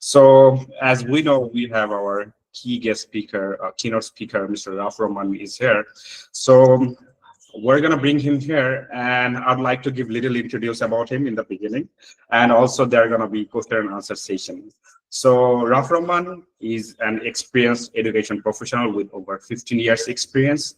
So as we know, we have our key guest speaker, keynote speaker, Mr. Rahman is here. So we're gonna bring him here, and I'd like to give little introduce about him in the beginning, and also there are gonna be question and answer session. So Rahman is an experienced education professional with over 15 years experience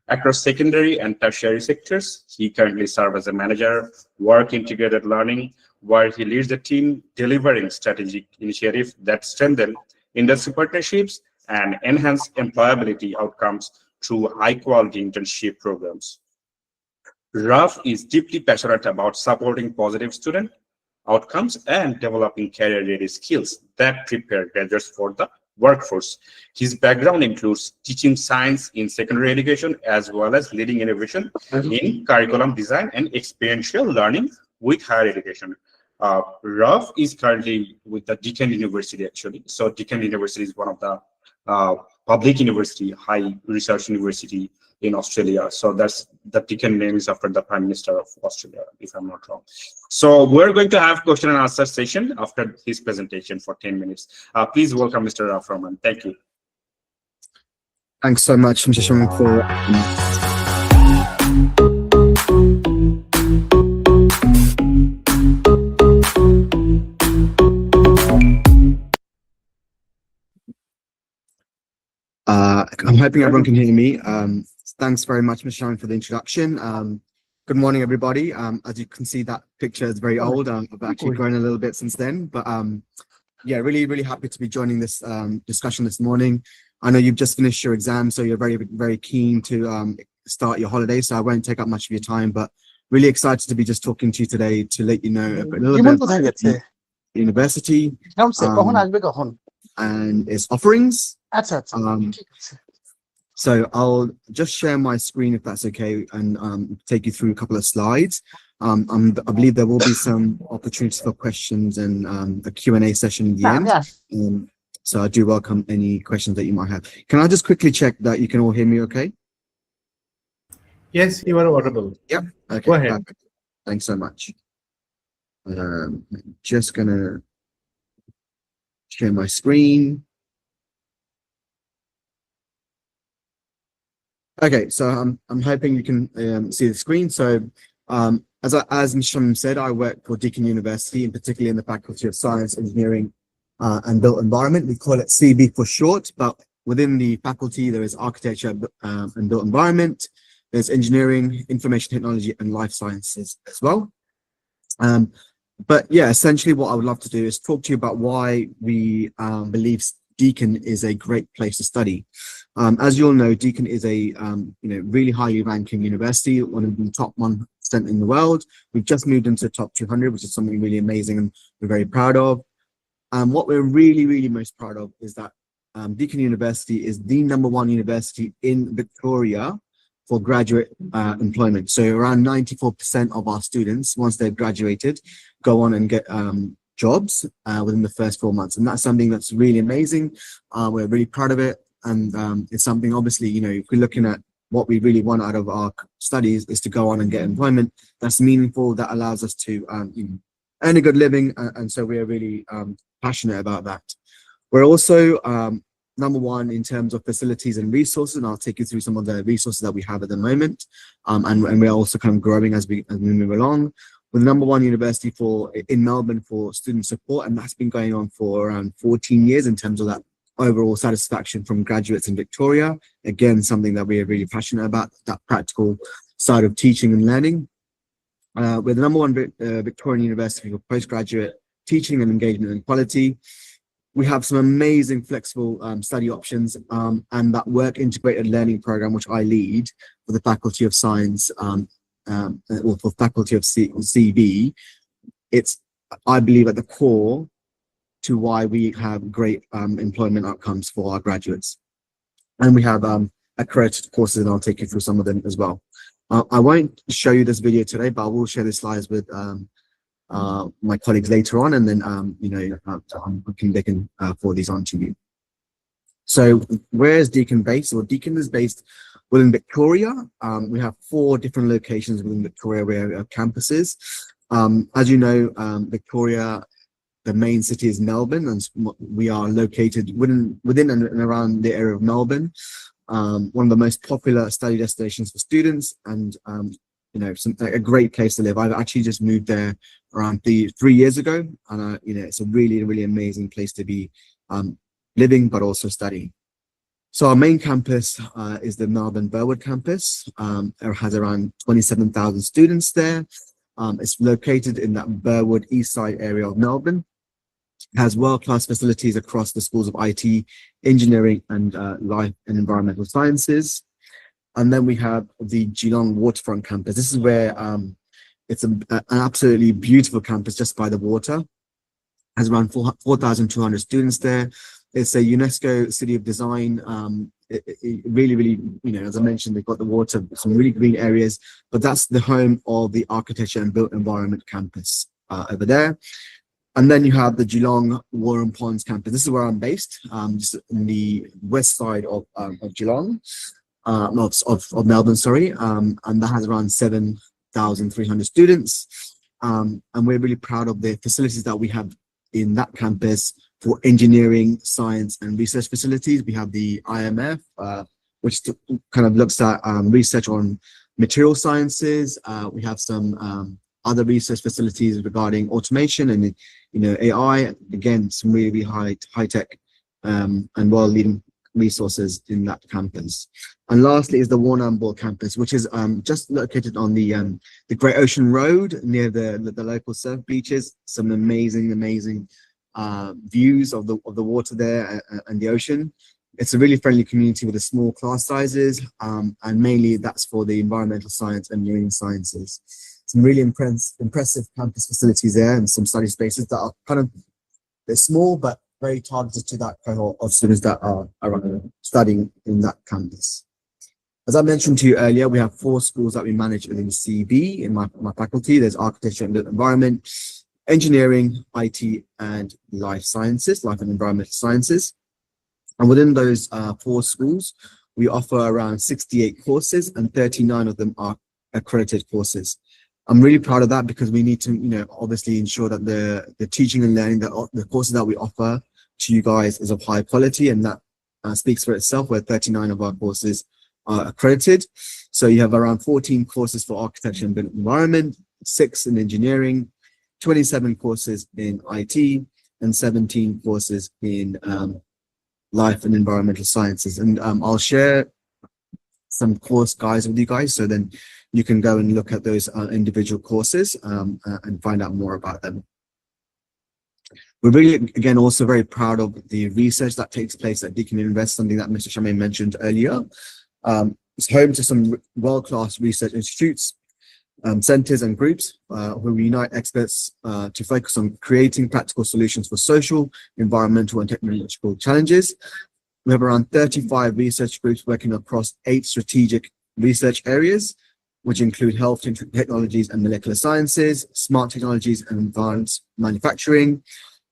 across secondary and tertiary sectors. He currently serves as a manager, work integrated learning, where he leads a team delivering strategic initiatives that strengthen industry partnerships and enhance employability outcomes through high-quality internship programs. Raf is deeply passionate about supporting positive student outcomes and developing career-ready skills that prepare graduates for the workforce. His background includes teaching science in secondary education as well as leading innovation in curriculum design and experiential learning with higher education. Raf is currently with the Deakin University, actually. So Deakin University is one of the public university, high research university in Australia. So that's the Deakin name is after the Prime Minister of Australia, if I'm not wrong. So we're going to have question and answer session after his presentation for 10 minutes. Please welcome Mr. Rahman. Thank you. Thanks so much, Mr. Shimon, for I'm hoping everyone can hear me. Thanks very much, Mr. Shimon, for the introduction. Good morning, everybody. As you can see, that picture is very old. I've actually grown a little bit since then, but yeah, really happy to be joining this discussion this morning. I know you've just finished your exam, so you're very keen to start your holiday, so I won't take up much of your time, but really excited to be just talking to you today to let you know a little bit about the university and its offerings. So I'll just share my screen if that's okay, and take you through a couple of slides. I believe there will be some opportunities for questions and a Q&A session in the end. So I do welcome any questions that you might have. Can I just quickly check that you can all hear me okay? Yes, you are audible. Yep. Okay. Go ahead. Perfect. Thanks so much. Just gonna share my screen. Okay, so I'm hoping you can see the screen. So as Mr. Shum said, I work for Deakin University, and particularly in the Faculty of Science, Engineering and Built Environment. We call it CB for short, but within the faculty there is Architecture and Built Environment, there's Engineering, Information Technology and Life Sciences as well. But yeah, essentially what I would love to do is talk to you about why we believe Deakin is a great place to study. As you all know, Deakin is a really highly ranking university, one of the top 1% in the world. We've just moved into the top 200, which is something really amazing and we're very proud of. What we're really most proud of is that Deakin University is the #1 university in Victoria for graduate employment. So around 94% of our students, once they've graduated, go on and get jobs within the first 4 months, and that's something that's really amazing. We're really proud of it, and it's something, obviously, if we're looking at what we really want out of our studies is to go on and get employment that's meaningful, that allows us to earn a good living, and so we're really passionate about that. We're also #1 in terms of facilities and resources, and I'll take you through some of the resources that we have at the moment, and we're also kind of growing as we move along. We're the #1 university in Melbourne for student support, and that's been going on for around 14 years in terms of that overall satisfaction from graduates in Victoria. Again, something that we are really passionate about, that practical side of teaching and learning. We're the #1 Victorian university for postgraduate teaching and engagement and quality. We have some amazing flexible study options, and that work integrated learning program, which I lead for the Faculty of Science, or for Faculty of CB. It's, I believe, at the core to why we have great employment outcomes for our graduates. And we have accredited courses, and I'll take you through some of them as well. I won't show you this video today, but I will share the slides with my colleagues later on, and then they can forward these on to you. So where is Deakin based? Well, Deakin is based within Victoria. We have 4 different locations within Victoria where we have campuses. As you know, Victoria the main city is Melbourne, and we are located within and around the area of Melbourne. One of the most popular study destinations for students, and a great place to live. I've actually just moved there around 3 years ago, and it's a really amazing place to be living, but also studying. So our main campus is the Melbourne Burwood campus. It has around 27,000 students there. It's located in that Burwood East Side area of Melbourne. It has world-class facilities across the schools of IT, engineering, and life and environmental sciences. And then we have the Geelong Waterfront campus. This is where it's an absolutely beautiful campus just by the water. It has around 4,200 students there. It's a UNESCO City of Design. It really, as I mentioned, they've got the water, some really green areas, but that's the home of the Architecture and Built Environment campus over there. And then you have the Geelong Warren Ponds campus. This is where I'm based, just in the west side of Geelong, of Melbourne, sorry. And that has around 7,300 students. And we're really proud of the facilities that we have in that campus for engineering, science, and research facilities. We have the IMF, which kind of looks at research on material sciences. We have some other research facilities regarding automation and AI. Again, some really high tech and world-leading resources in that campus. And lastly is the Warrnambool campus, which is just located on the Great Ocean Road near the local surf beaches. Some amazing views of the water there and the ocean. It's a really friendly community with a small class sizes, and mainly that's for the environmental science and marine sciences. Some really impressive campus facilities there, and some study spaces that are they're small but very targeted to that cohort of students that are studying in that campus. As I mentioned to you earlier, we have 4 schools that we manage within CB in my faculty. There's Architecture and Built Environment, Engineering, IT, and Life Sciences, Life and Environmental Sciences. And within those 4 schools, we offer around 68 courses, and 39 of them are accredited courses. I'm really proud of that because we need to, obviously ensure that the teaching and learning, the courses that we offer to you guys is of high quality, and that speaks for itself, where 39 of our courses are accredited. So you have around 14 courses for Architecture and Built Environment, 6 in Engineering, 27 courses in IT, and 17 courses in Life and Environmental Sciences. And I'll share some course guides with you guys, so then you can go and look at those individual courses and find out more about them. We're really, again, also very proud of the research that takes place at Deakin University, something that Mr. Shamim mentioned earlier. It's home to some world-class research institutes, centers and groups who unite experts to focus on creating practical solutions for social, environmental, and technological challenges. We have around 35 research groups working across 8 strategic research areas, which include health technologies and molecular sciences, smart technologies and advanced manufacturing,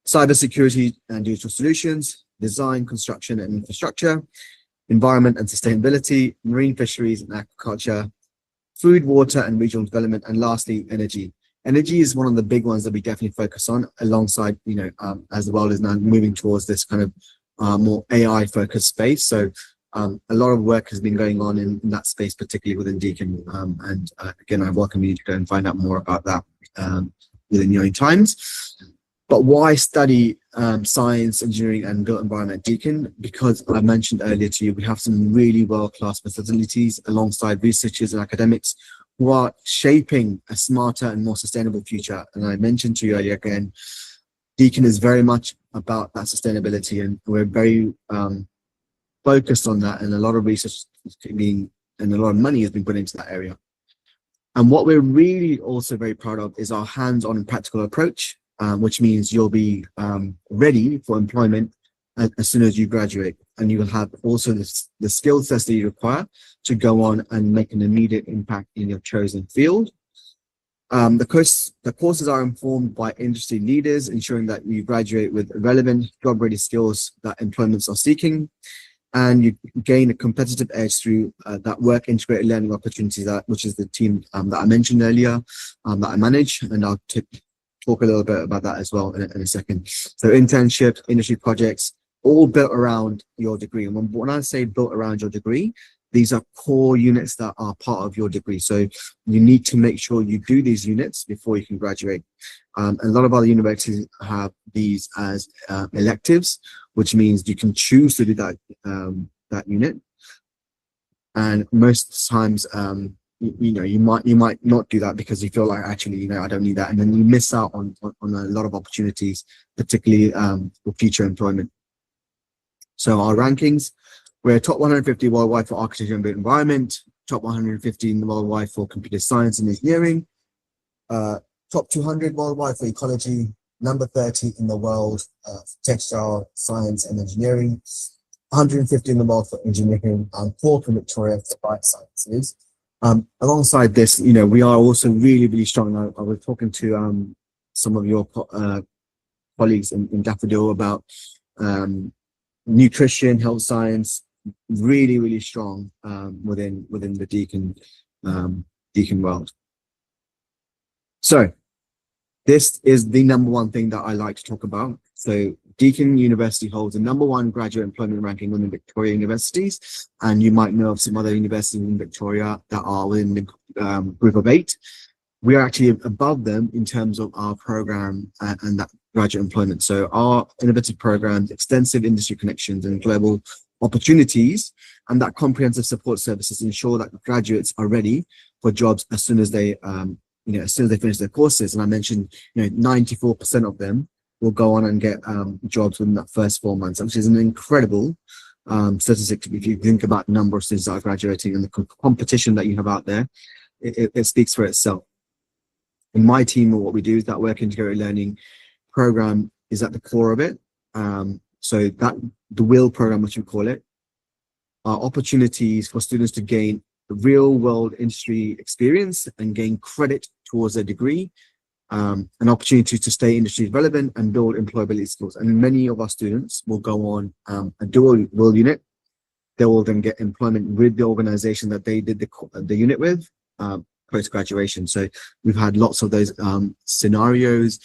cybersecurity and digital solutions, design, construction and infrastructure, environment and sustainability, marine fisheries and aquaculture, food, water and regional development, and lastly, energy. Energy is one of the big ones that we definitely focus on, alongside, as the world is now moving towards this kind of more AI focused space. So a lot of work has been going on in that space, particularly within Deakin. And again, I welcome you to go and find out more about that within your own times. But why study science, engineering, and built environment at Deakin? Because I mentioned earlier to you, we have some really world-class facilities alongside researchers and academics who are shaping a smarter and more sustainable future. And I mentioned to you earlier again, Deakin is very much about that sustainability, and we're very focused on that, and a lot of research and a lot of money has been put into that area. And what we're really also very proud of is our hands-on and practical approach, which means you'll be ready for employment as soon as you graduate, and you will have also the skill sets that you require to go on and make an immediate impact in your chosen field. The courses are informed by industry leaders, ensuring that you graduate with relevant job-ready skills that employments are seeking, and you gain a competitive edge through that work integrated learning opportunities, which is the team that I mentioned earlier, that I manage, and I'll talk a little bit about that as well in a second. So internships, industry projects, all built around your degree. And when I say built around your degree, these are core units that are part of your degree. So you need to make sure you do these units before you can graduate. A lot of other universities have these as electives, which means you can choose to do that unit. And most times, you might not do that because you feel like, actually, I don't need that, and then you miss out on a lot of opportunities, particularly for future employment. So our rankings: we're top 150 worldwide for architecture and built environment, top 115 worldwide for computer science and engineering, top 200 worldwide for ecology, number 30 in the world for textile science and engineering, 150 in the world for engineering, and 4th in Victoria for life sciences. Alongside this, we are also really, really strong. I was talking to some of your colleagues in Daffodil about nutrition, health science, really, really strong within the Deakin world. So this is the number one thing that I like to talk about. So Deakin University holds the #1 graduate employment ranking within Victoria universities, and you might know of some other universities in Victoria that are within the group of 8. We are actually above them in terms of our program and that graduate employment. So our innovative programs, extensive industry connections and global opportunities, and that comprehensive support services ensure that graduates are ready for jobs as soon as they as soon as they finish their courses. And I mentioned 94% of them will go on and get jobs within that first 4 months, which is an incredible statistic. If you think about the number of students that are graduating and the competition that you have out there, it speaks for itself. In my team, what we do is that work integrated learning program is at the core of it. So that the WILL program, which we call it, are opportunities for students to gain real world industry experience and gain credit towards their degree, an opportunity to stay industry relevant and build employability skills. And many of our students will go on a dual WILL unit. They will then get employment with the organization that they did the unit with post-graduation. So we've had lots of those scenarios,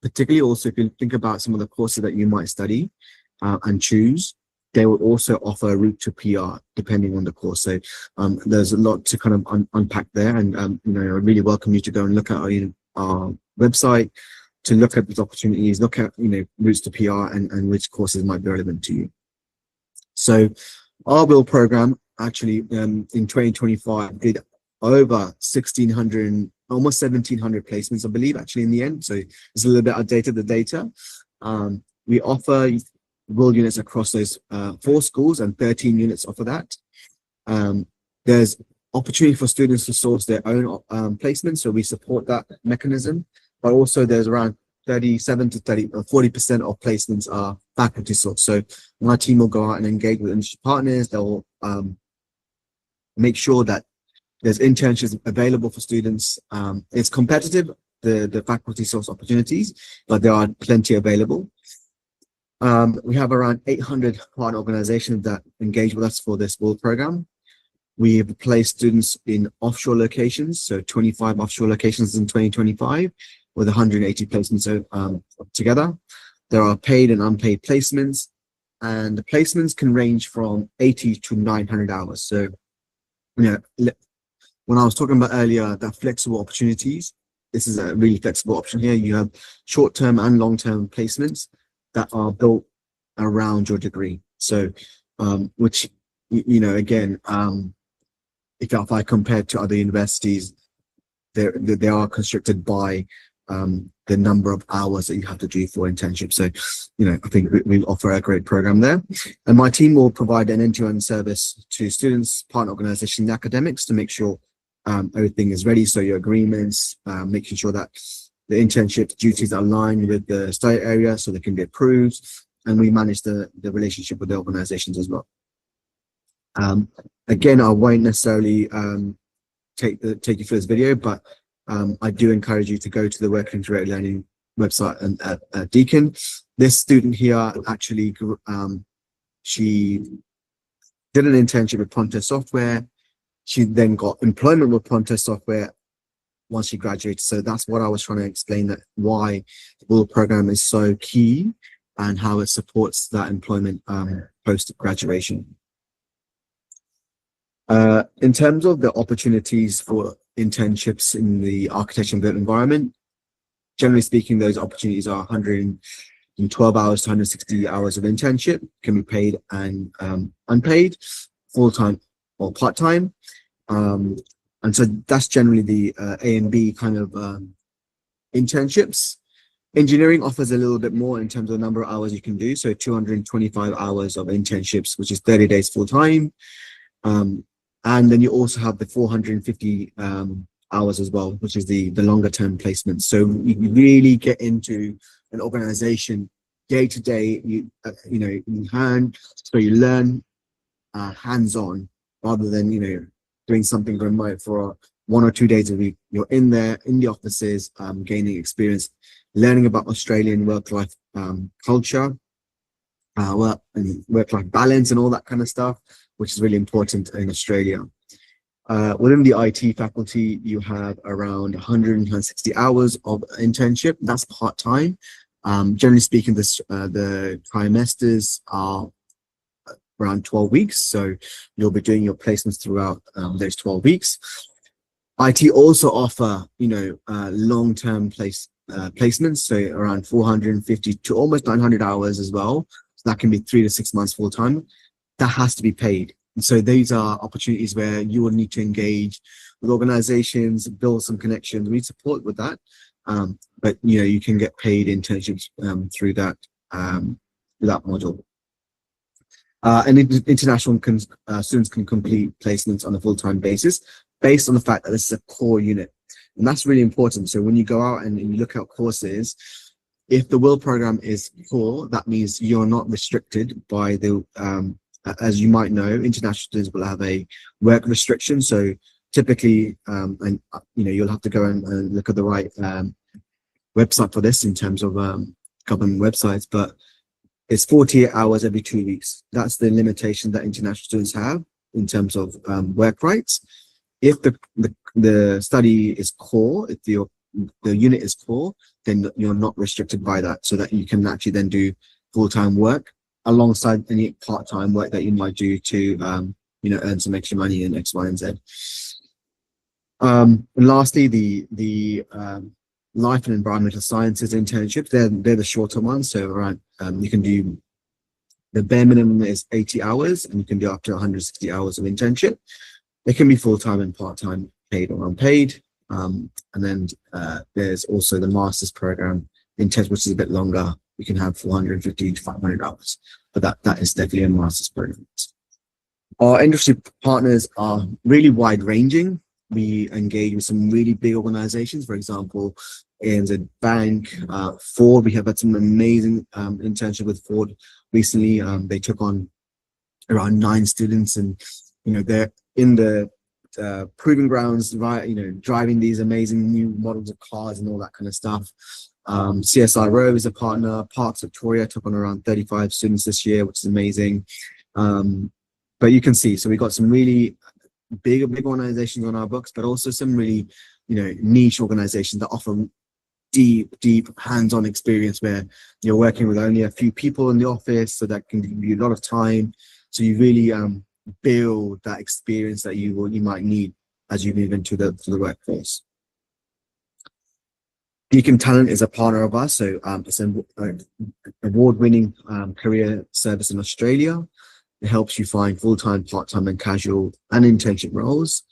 particularly also if you think about some of the courses that you might study and choose. They will also offer a route to PR depending on the course. So there's a lot to kind of unpack there, and I really welcome you to go and look at our website to look at these opportunities, look at routes to PR and which courses might be relevant to you. So our WILL program actually in 2025 did over 1,600, almost 1,700 placements, I believe, actually in the end. So it's a little bit outdated, the data. We offer WILL units across those 4 schools, and 13 units offer that. There's opportunity for students to source their own placements, so we support that mechanism. But also there's around 37 to 40% of placements are faculty sourced. So my team will go out and engage with industry partners. They'll make sure that there's internships available for students. It's competitive, the faculty source opportunities, but there are plenty available. We have around 800 partner organizations that engage with us for this WILL program. We have placed students in offshore locations, so 25 offshore locations in 2025, with 180 placements together. There are paid and unpaid placements, and the placements can range from 80 to 900 hours. So, when I was talking about earlier, that flexible opportunities, this is a really flexible option here. You have short-term and long-term placements that are built around your degree. So, which, again, if I compare to other universities, they are constricted by the number of hours that you have to do for internship. So, I think we offer a great program there. And my team will provide an end-to-end service to students, partner organizations, and academics to make sure everything is ready. So your agreements, making sure that the internship duties are aligned with the study area so they can be approved, and we manage the relationship with the organizations as well. Again, I won't necessarily take you through this video, but I do encourage you to go to the Work Integrated Learning website and at Deakin. This student here actually, she did an internship with Pronto Software. She then got employment with Pronto Software once you graduate. So that's what I was trying to explain, that why the WIL program is so key and how it supports that employment post graduation. In terms of the opportunities for internships in the architecture and built environment, generally speaking, those opportunities are 112 hours to 160 hours of internship, can be paid and unpaid, full-time or part-time. And so that's generally the A and B kind of internships. Engineering offers a little bit more in terms of the number of hours you can do. So 225 hours of internships, which is 30 days full-time. And then you also have the 450 hours as well, which is the longer term placement. So you really get into an organization day to day, you learn hands-on rather than, doing something remote for 1 or 2 days a week. You're in there, in the offices, gaining experience, learning about Australian work-life culture, work-life balance and all that kind of stuff, which is really important in Australia. Within the IT faculty, you have around 160 hours of internship. That's part-time. Generally speaking, the trimesters are around 12 weeks. So you'll be doing your placements throughout those 12 weeks. IT also offer, long-term placements, so around 450 to almost 900 hours as well. So that can be 3 to 6 months full-time. That has to be paid. And so these are opportunities where you will need to engage with organizations, build some connections. We need support with that. But you can get paid internships through that module. And international students can complete placements on a full-time basis based on the fact that this is a core unit. And that's really important. So when you go out and you look at courses, if the WIL program is core, that means you're not restricted by the as you might know, international students will have a work restriction. So typically, you'll have to go and look at the right website for this in terms of government websites, but it's 48 hours every 2 weeks. That's the limitation that international students have in terms of work rights. If the study is core, if the unit is core, then you're not restricted by that, so that you can actually then do full-time work alongside any part-time work that you might do to earn some extra money in X, Y, and Z. And lastly, the life and environmental sciences internships, they're the shorter ones. So around you can do, the bare minimum is 80 hours, and you can do up to 160 hours of internship. They can be full-time and part-time, paid or unpaid. And then there's also the master's program internship, which is a bit longer. You can have 450 to 500 hours, but that is definitely a master's program. Our industry partners are really wide-ranging. We engage with some really big organizations, for example, ANZ Bank, Ford. We have had some amazing internship with Ford recently. They took on around 9 students, and they're in the proving grounds, right? Driving these amazing new models of cars and all that kind of stuff. CSIRO is a partner. Parks Victoria took on around 35 students this year, which is amazing. But you can see, so we got some really big organizations on our books, but also some really, niche organizations that offer deep hands-on experience where you're working with only a few people in the office, so that can give you a lot of time. So you really build that experience that you might need as you move into the workforce. Deakin Talent is a partner of ours, so it's an award-winning career service in Australia. It helps you find full-time, part-time, and casual and internship roles.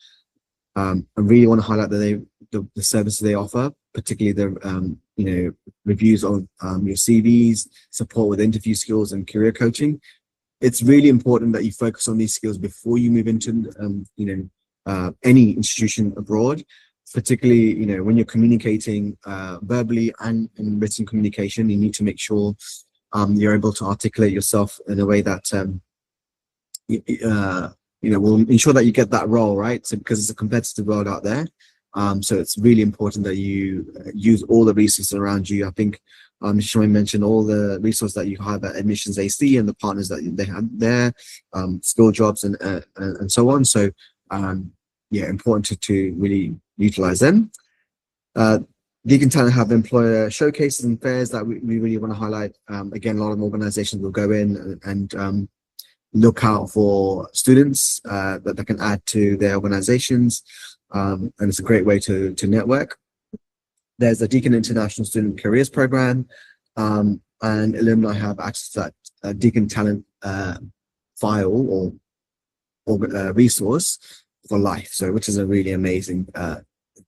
I really want to highlight that the services they offer, particularly the reviews on your CVs, support with interview skills and career coaching. It's really important that you focus on these skills before you move into any institution abroad. Particularly, when you're communicating verbally and in written communication, you need to make sure you're able to articulate yourself in a way that will ensure that you get that role, right? So because it's a competitive world out there, so it's really important that you use all the resources around you. I think Shami mentioned all the resources that you have at Admissions AC and the partners that they have there, skill jobs and so on. So important to really utilize them. Deacon Talent have employer showcases and fairs that we really want to highlight. Again, a lot of organizations will go in and look out for students that they can add to their organizations. And it's a great way to network. There's a Deacon International Student Careers Program, and alumni have access to that Deacon Talent file or resource for life. So, which is a really amazing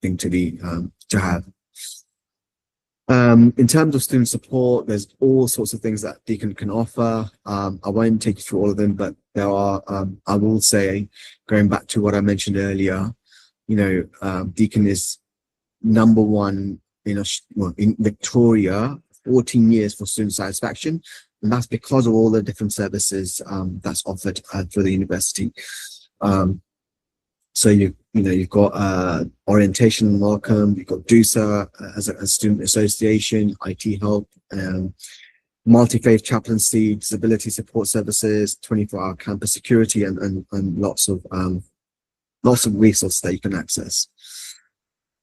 thing to have. In terms of student support, there's all sorts of things that Deacon can offer. I won't take you through all of them, but there are, I will say, going back to what I mentioned earlier, Deacon is number one in Victoria, 14 years for student satisfaction. And that's because of all the different services that's offered through the university. So you've got orientation and welcome, you've got DUSA as a student association, IT help, multi-faith chaplaincy, disability support services, 24-hour campus security, and lots of resources that you can access.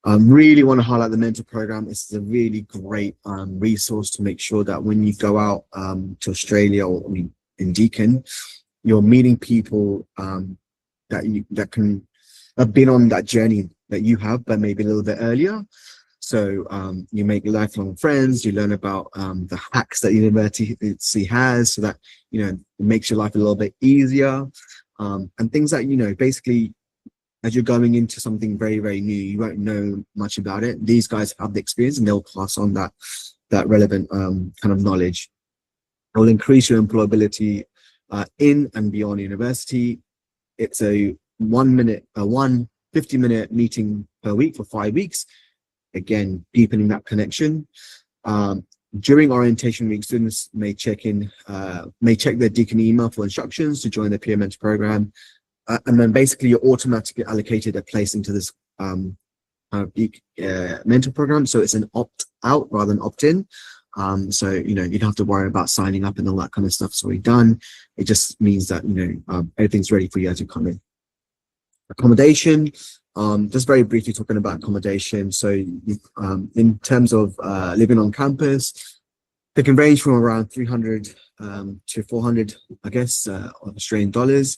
Really want to highlight the mentor program. It's a really great resource to make sure that when you go out to Australia or in Deakin, you're meeting people that can have been on that journey that you have, but maybe a little bit earlier. So you make lifelong friends, you learn about the hacks that university has, so that it makes your life a little bit easier, and things that basically, as you're going into something very, very new, you won't know much about it. These guys have the experience and they'll pass on that relevant kind of knowledge. It will increase your employability in and beyond university. It's a 50-minute meeting per week for 5 weeks. Again, deepening that connection. During orientation week, students may check their Deacon email for instructions to join the peer mentor program. And then basically you're automatically allocated a place into this mentor program. So it's an opt-out rather than opt-in. So, you don't have to worry about signing up and all that kind of stuff. It's already done. It just means that, everything's ready for you as you come in. Accommodation, just very briefly talking about accommodation. So in terms of living on campus, they can range from around 300 to 400, I guess, Australian dollars.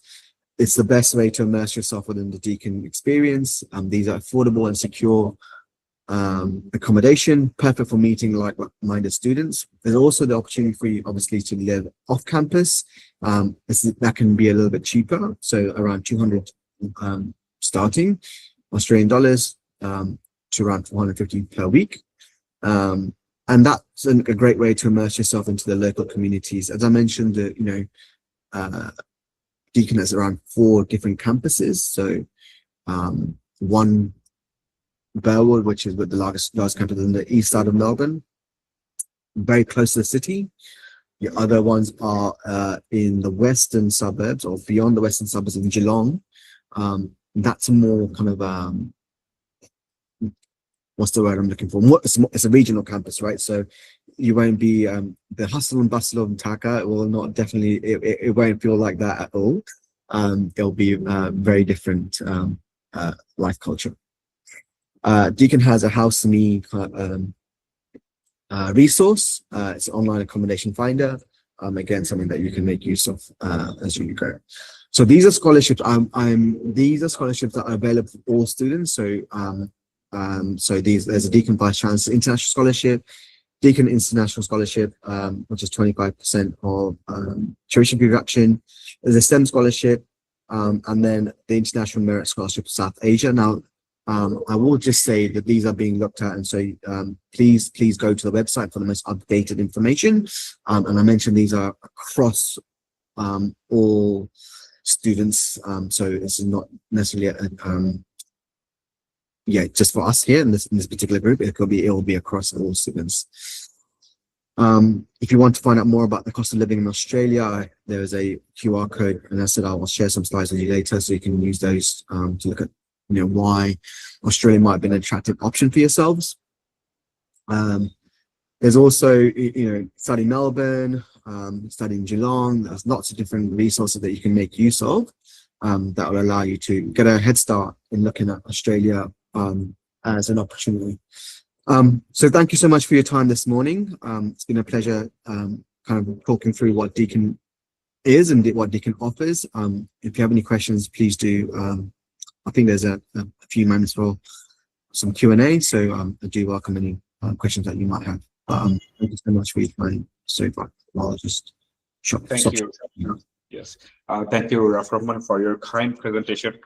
It's the best way to immerse yourself within the Deacon experience. These are affordable and secure accommodation, perfect for meeting like-minded students. There's also the opportunity for you, obviously, to live off campus. That can be a little bit cheaper, so around 200 starting Australian dollars to around 450 per week. And that's a great way to immerse yourself into the local communities. As I mentioned, Deacon has around 4 different campuses. So one, Burwood, which is with the largest campus in the east side of Melbourne, very close to the city. The other ones are in the western suburbs or beyond the western suburbs in Geelong. That's a more kind of what's the word I'm looking for? It's a regional campus, right? So you won't be the hustle and bustle of Taka. It will not definitely. It won't feel like that at all. It'll be very different life culture. Deacon has a House Me resource. It's an online accommodation finder. Again, something that you can make use of as you go. So these are scholarships. These are scholarships that are available for all students. So there's a Deacon Vice Chancellor International Scholarship, Deacon International Scholarship, which is 25% of tuition reduction. There's a STEM scholarship, and then the International Merit Scholarship of South Asia. Now, I will just say that these are being looked at, and so please go to the website for the most updated information. And I mentioned these are across all students, so it's not necessarily just for us here in this particular group. It will be across all students. If you want to find out more about the cost of living in Australia, there is a QR code, and I said I will share some slides with you later, so you can use those to look at why Australia might be an attractive option for yourselves. There's also studying Melbourne, studying Geelong. There's lots of different resources that you can make use of that will allow you to get a head start in looking at Australia as an opportunity. So thank you so much for your time this morning. It's been a pleasure kind of talking through what Deacon is and what Deacon offers. If you have any questions, please do. I think there's a few moments for some Q&A, so I do welcome any questions that you might have. Thank you so much for your time so far. I'll just Thank you. Yes. Thank you, Rahman, for your kind presentation.